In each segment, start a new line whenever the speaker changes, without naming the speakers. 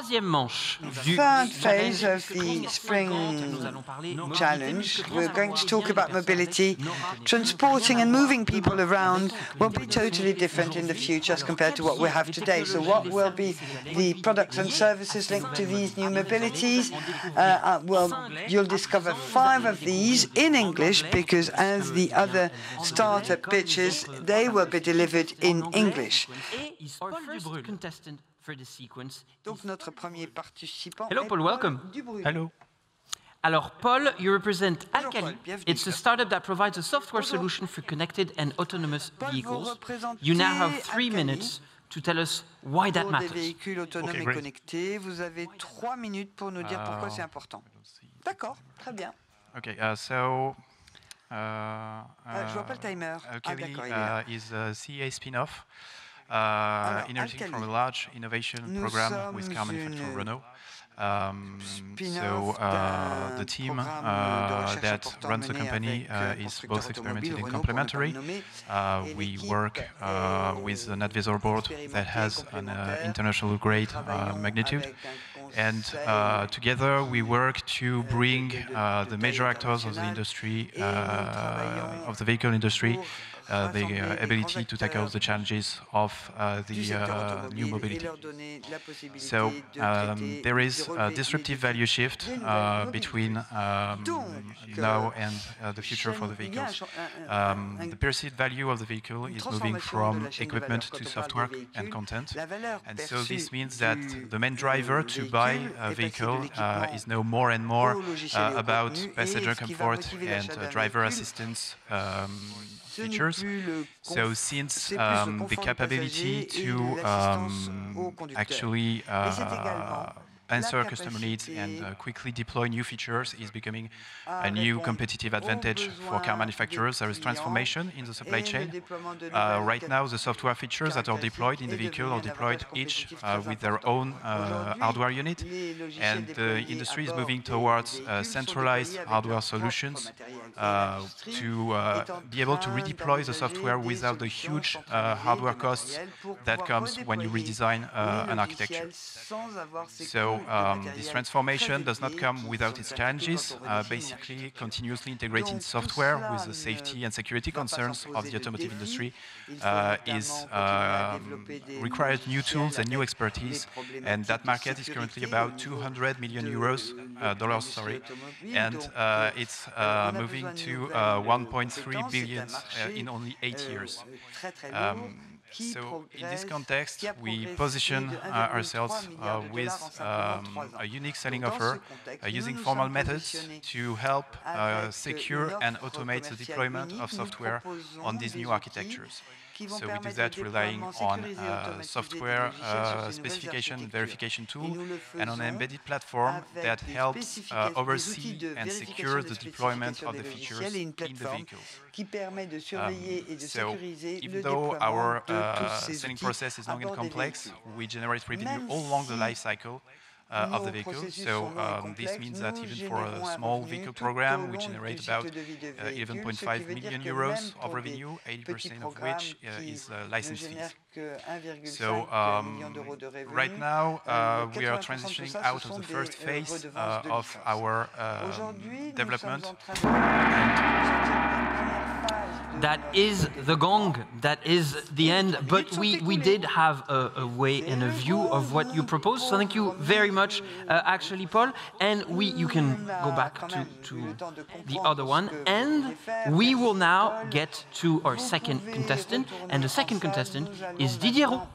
troisième manche du
third phase of the Spring Challenge. We're going to talk about mobility. Transporting and moving people around will be totally different in the future as compared to what we have today. So what will be the products and services linked to these new mobilities? Well, you'll discover 5 of these in English because as the other startup pitches, they will be delivered in English. Donc notre premier participant.
Hello, Paul. Welcome.
Hello.
Alors, Paul, you represent ALKALEE. It's a startup that provides a software solution for connected and autonomous vehicles. You now have 3 minutes to tell us why that matters.
Véhicules autonomes et connectés. Vous avez 3 minutes pour nous dire pourquoi c'est important. D'accord, très bien.
Okay, so
je vois pas le timer.
ALKALEE is a CEA spin-off, inheriting from a large innovation program with car manufacturer Renault. So the team that runs the company is both experimental and complementary. We work with an advisory board that has an international grade magnitude. And together we work to bring the major actors of the industry, of the vehicle industry, the ability to tackle the challenges of the new mobility. So there is a disruptive value shift between now and the future for the vehicles. The perceived value of the vehicle is moving from equipment to software and content. And so this means that the main driver to buy a vehicle is now more and more about passenger comfort and driver assistance features. So since the capability to actually answer customer needs and quickly deploy new features is becoming a new competitive advantage for car manufacturers. There is transformation in the supply chain. Right now, the software features that are deployed in the vehicle are deployed each with their own hardware unit. And the industry is moving towards centralized hardware solutions to be able to redeploy the software without the huge hardware costs that comes when you redesign an architecture. So this transformation does not come without its challenges. Basically, continuously integrating software with the safety and security concerns of the automotive industry requires new tools and new expertise, and that market is currently about 200 million dollars, sorry, and it's moving to 1.3 billion in only 8 years. So in this context, we position ourselves with a unique selling offer using formal methods to help secure and automate the deployment of software on these new architectures. So we do that relying on software specification and verification tool and on an embedded platform that helps oversee and secure the deployment of the features in the vehicles. So even though our selling process is long and complex, we generate revenue all along the life cycle of the vehicle. So this means that even for a small vehicle program, we generate about 11.5 million euros of revenue, 80% of which is license fees. So right now we are transitioning out of the first phase of our development.
That is the gong, that is the end, but we did have a way and a view of what you proposed, so thank you very much, actually, Paul, and you can go back to the other one, and we will now get to our second contestant, and the second contestant is Didier ROUX.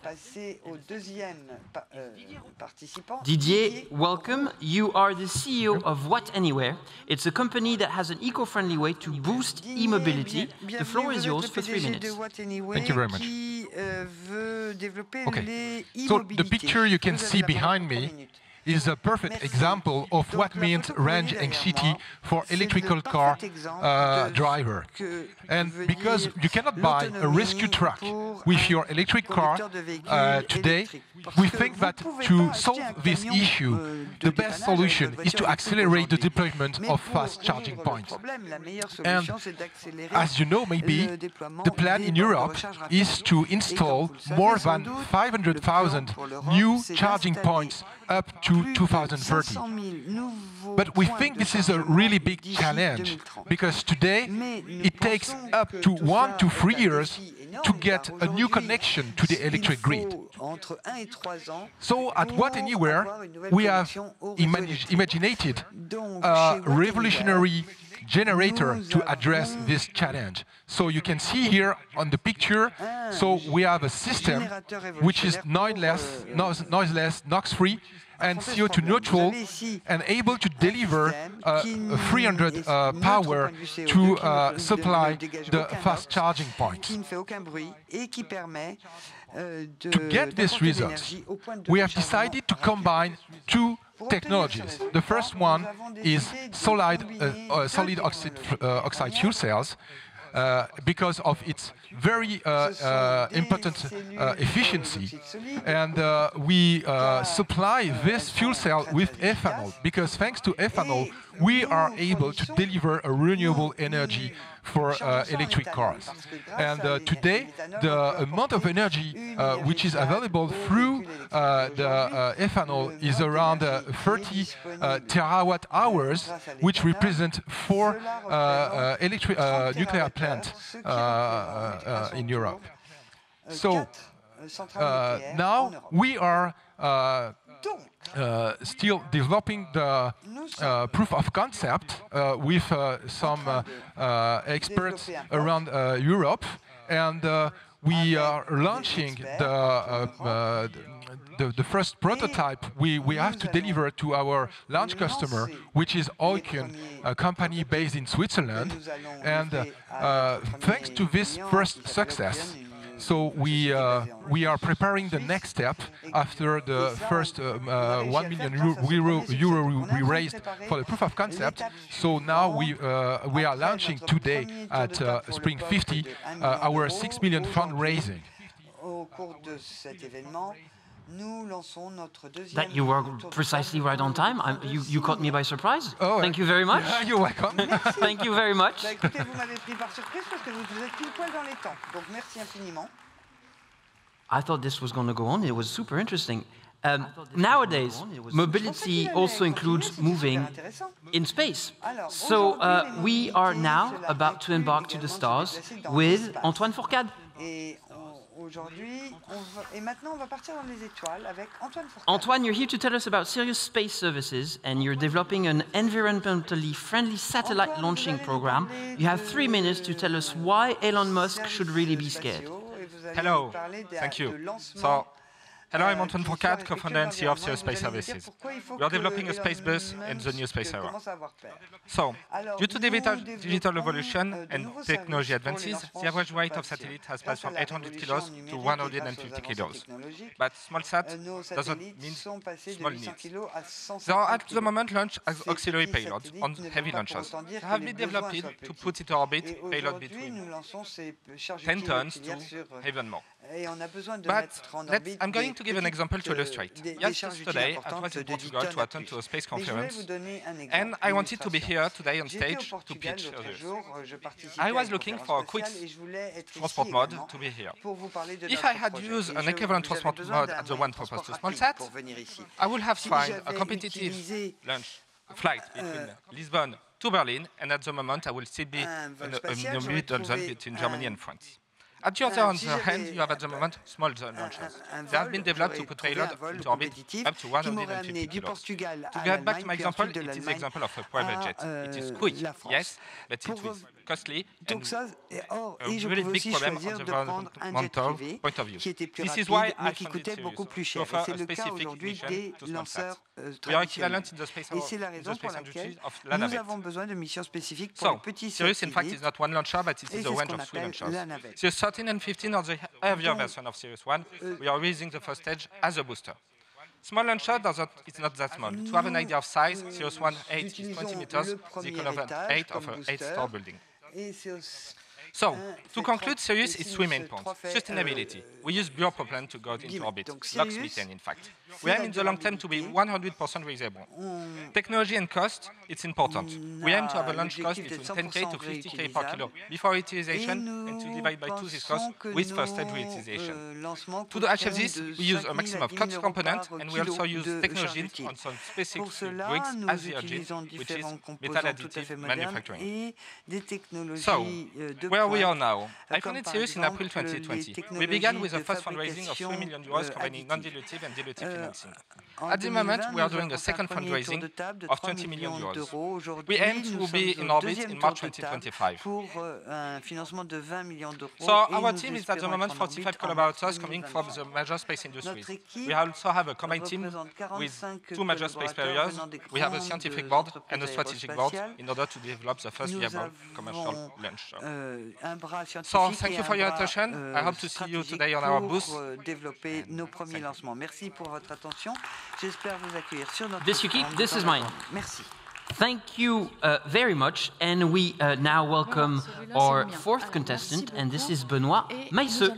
Didier, welcome. You are the CEO of WATTANYWHERE. It's a company that has an eco-friendly way to boost e-mobility. The floor is yours for 3 minutes.
Thank you very much. Okay, so the picture you can see behind me is a perfect example of what means range anxiety for electrical car driver. And because you cannot buy a rescue truck with your electric car today, we think that to solve this issue, the best solution is to accelerate the deployment of fast charging points. And as you know, maybe, the plan in Europe is to install more than 500,000 new charging points up to 2030. But we think this is a really big challenge, because today it takes up to 1 to 3 years to get a new connection to the electric grid. So at WATTANYWHERE, we have imaginated a revolutionary generator to address this challenge. So you can see here on the picture, so we have a system which is noiseless, NOx-free, and CO2 neutral, and able to deliver 300 power to supply the fast charging points. To get these results, we have decided to combine two technologies. The first one is solid oxide fuel cells, because of its very important efficiency. And we supply this fuel cell with ethanol, because thanks to ethanol, we are able to deliver a renewable energy for electric cars. And today, the amount of energy which is available through the ethanol is around 30 terawatt hours, which represent 4 nuclear plants in Europe. So now we are still developing the proof of concept with some experts around Europe, and we are launching the first prototype we have to deliver to our launch customer, which is Oyken, a company based in Switzerland. And thanks to this first success, so we are preparing the next step after the first 1 million euro we raised for the proof of concept. So now we are launching today at Spring 50 our 6 million fundraising.
That you were precisely right on time. You caught me by surprise.
Oh,
thank you very much.
You're welcome.
Thank you very much.
Écoutez, vous m'avez pris par surprise parce que vous êtes pile poil dans les temps. Donc merci infiniment.
I thought this was going to go on. It was super interesting. Nowadays, mobility also includes moving in space. So we are now about to embark to the stars with Antoine FOURCADE. Antoine, you're here to tell us about SIRIUS Space Services, and you're developing an environmentally friendly satellite launching program. You have 3 minutes to tell us why Elon Musk should really be scared.
Hello, thank you. So, hello, I'm Antoine FOURCADE, co-founder and CEO of SIRIUS Space Services. We are developing a space bus in the new space era. So, due to digital revolution and technology advances, the average weight of satellite has passed from 800 kilos to 150 kilos. But small sat doesn't mean small needs. There are at the moment launched auxiliary payloads on heavy launchers. They have been developed to put into orbit payload between 10 tons to even more. But I'm going to give an example to illustrate. Yesterday, I was in Portugal to attend to a space conference, and I wanted to be here today on stage to pitch SIRIUS. I was looking for a quick transport mode to be here. If I had used an equivalent transport mode at the one proposed to SmallSat, I would have found a competitive launch flight between Lisbon to Berlin, and at the moment I will still be in the middle zone between Germany and France. At the other hand, you have at the moment small launchers. They have been developed to put payload into orbit up to 150 kilos. To get back to my example, it is the example of a private jet. It is quick, yes, but it is costly and a really big problem on the environmental point of view. This is why I founded SIRIUS, to offer a specific mission to small sats. We are equivalent in the space industry of la navette. So, SIRIUS in fact is not one launcher, but it is a range of 3 launchers. SIRIUS 13 and 15 are the heavier version of SIRIUS 1. We are raising the first stage as a booster. Small launcher is not that small. To have an idea of size, SIRIUS 1.8 is 20 meters, the equivalent 8 of an 8-story building. So, to conclude, SIRIUS is 3 main points. Sustainability. We use biopropellant to go into orbit, LOX methane, in fact. We aim in the long term to be 100% reusable. Technology and cost, it's important. We aim to have a launch cost between 10K to 50K per kilo before utilization and to divide by 2 this cost with first-stage utilization. To achieve this, we use a maximum of cost component, and we also use technology on some specific bricks as the origin, which is metal additive manufacturing. So, where we are now. I founded SIRIUS in April 2020. We began with a first fundraising of €3 million combining non-dilutive and dilutive financing. At the moment, we are doing a second fundraising of €20 million. We aim to be in orbit in March 2025. So our team is at the moment 45 collaborators coming from the major space industries. We also have a combined team with 2 major space carriers. We have a scientific board and a strategic board in order to develop the first viable commercial launch. So thank you for your attention. I hope to see you today on our booth.
This is mine. Thank you very much, and we now welcome our fourth contestant, and this is Benoît Maisseux.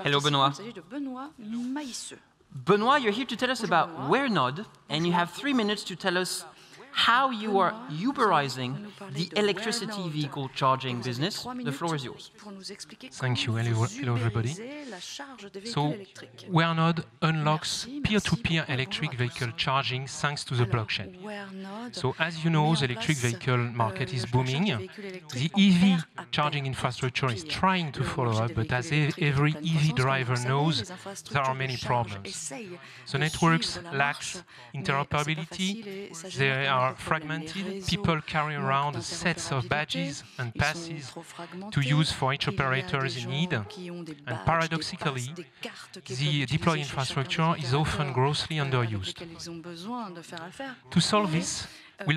Hello, Benoît. Benoît, you're here to tell us about WERENODE, and you have 3 minutes to tell us how you are Uberizing the electricity vehicle charging business. The floor is yours.
Thank you. Hello everybody. So, WERENODE unlocks peer-to-peer electric vehicle charging thanks to the blockchain. So, as you know, the electric vehicle market is booming. The EV charging infrastructure is trying to follow up, but as every EV driver knows, there are many problems. The networks lack interoperability. They are fragmented. People carry around sets of badges and passes to use for each operators in need. And paradoxically, the deployed infrastructure is often grossly underused. To solve this, we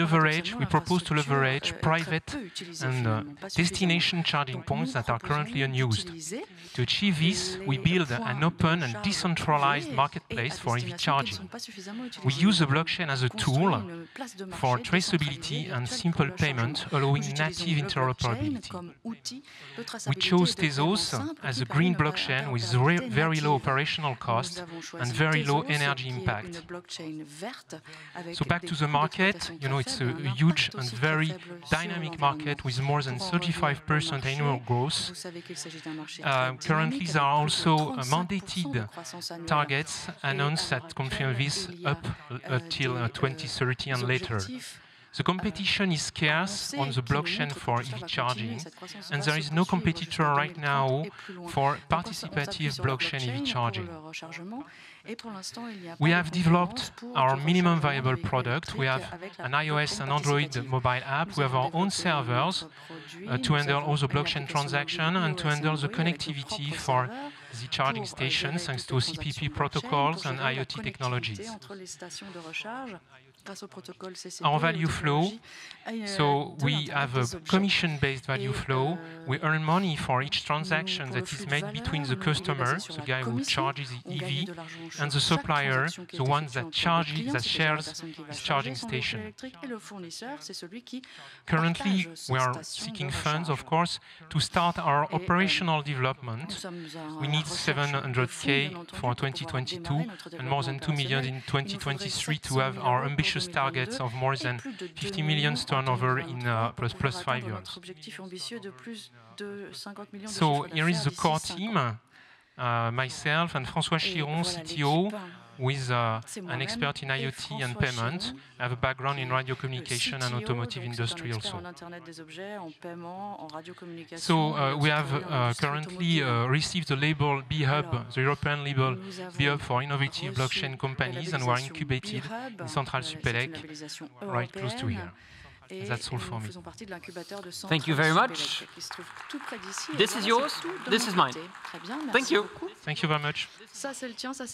propose to leverage private and destination charging points that are currently unused. To achieve this, we build an open and decentralized marketplace for EV charging. We use the blockchain as a tool for traceability and simple payment, allowing native interoperability. We chose Tezos as a green blockchain with very low operational cost and very low energy impact. So back to the market, you know, it's a huge and very dynamic market with more than 35% annual growth. Currently, there are also mandated targets announced that confirm this up till 2030 and later. The competition is scarce on the blockchain for EV charging, and there is no competitor right now for participative blockchain EV charging. We have developed our minimum viable product. We have an iOS and Android mobile app. We have our own servers to handle all the blockchain transactions and to handle the connectivity for the charging stations thanks to CPP protocols and IoT technologies. Our value flow, so we have a commission-based value flow. We earn money for each transaction that is made between the customer, the guy who charges the EV, and the supplier, the one that shares his charging station. Currently, we are seeking funds, of course, to start our operational development. We need 700K for 2022 and more than 2 million in 2023 to have our ambitious targets of more than 50 million turnover in plus 5 years. So here is the core team, myself and François CHIRON, CTO, with an expert in IoT and payment. I have a background in radio communication and automotive industry also. So we have currently received the label B-Hub, the European label B-Hub for innovative blockchain companies, and we are incubated in Central Supélec, right close to here. That's all for me.
Thank you very much. This is yours. This is mine. Thank you.
Thank you very much.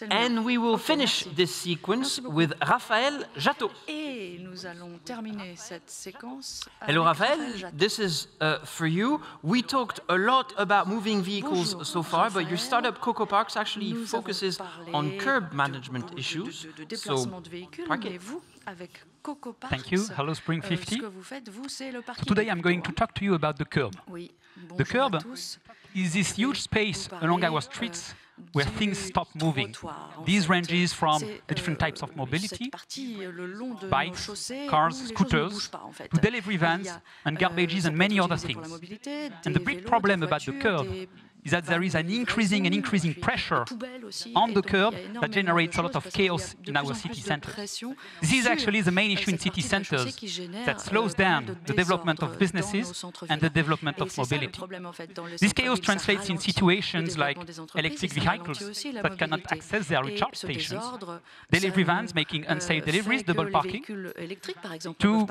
And we will finish this sequence with Raphaël JATTEAU. Hello, Raphaël. This is for you. We talked a lot about moving vehicles so far, but your startup COCOPARKS actually focuses on curb management issues. So, park it.
Thank you. Hello, Spring 50. So today I'm going to talk to you about the curb. The curb is this huge space along our streets where things stop moving. These ranges from the different types of mobility, bikes, cars, scooters, to delivery vans and garbages and many other things. And the big problem about the curb is that there is an increasing pressure on the curb that generates a lot of chaos in our city centers. This is actually the main issue in city centers that slows down the development of businesses and the development of mobility. This chaos translates in situations like electric vehicles that cannot access their recharge stations, delivery vans making unsafe deliveries, double parking, to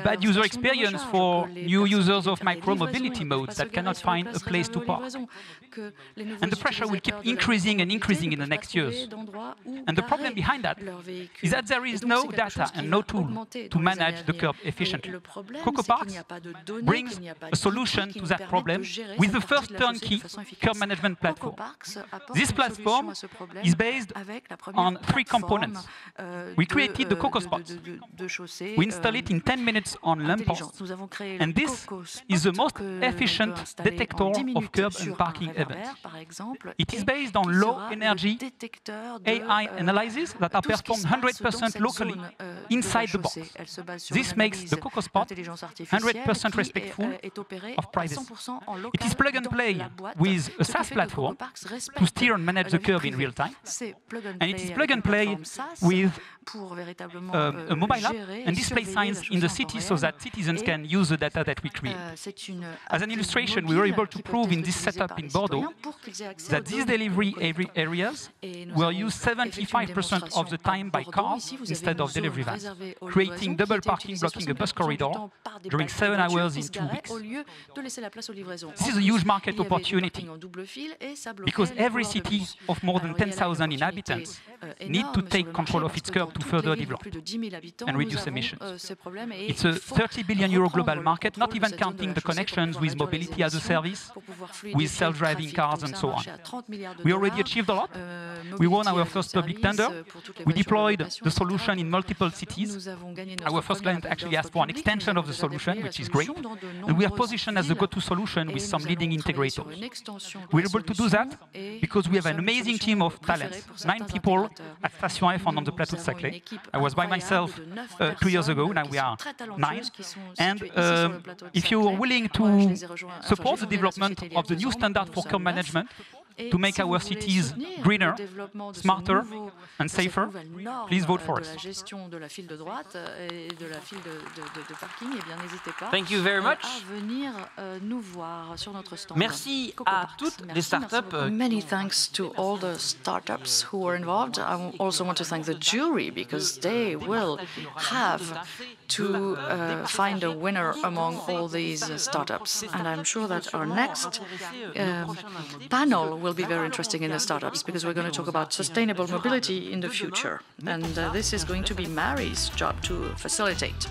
bad user experience for new users of micro-mobility modes that cannot find a place to park. And the pressure will keep increasing and increasing in the next years. And the problem behind that is that there is no data and no tool to manage the curb efficiently. COCOPARKS brings a solution to that problem with the first turnkey curb management platform. This platform is based on 3 components. We created the COCOSPOT. We install it in 10 minutes on lampposts. And this is the most efficient detector of curb and parking events. It is based on low-energy AI analyses that are performed 100% locally inside the box. This makes the COCOSPOT 100% respectful of privacy. It is plug-and-play with a SaaS platform to steer and manage the curb in real time. And it is plug-and-play with a mobile app and display signs in the city so that citizens can use the data that we create. As an illustration, we were able to prove in this setup in Bordeaux that these delivery areas were used 75% of the time by cars instead of delivery vans, creating double parking, blocking a bus corridor during 7 hours in 2 weeks. This is a huge market opportunity because every city of more than 10,000 inhabitants needs to take control of its curb to further develop and reduce emissions. It's a 30 billion euro global market, not even counting the connections with mobility as a service, with self-driving cars and so on. We already achieved a lot. We won our first public tender. We deployed the solution in multiple cities. Our first client actually asked for an extension of the solution, which is great. And we are positioned as the go-to solution with some leading integrators. We're able to do that because we have an amazing team of talents, 9 people at Station F on the Paris-Saclay. I was by myself 2 years ago, now we are 9. And if you're willing to support the development of the new standard for curb management, to make our cities greener, smarter and safer, please vote for us.
Thank you very much. Merci à toutes les startups.
Many thanks to all the startups who were involved. I also want to thank the jury because they will have to find a winner among all these startups. And I'm sure that our next panel will be very interesting in the startups because we're going to talk about sustainable mobility in the future. And this is going to be Mary's job to facilitate.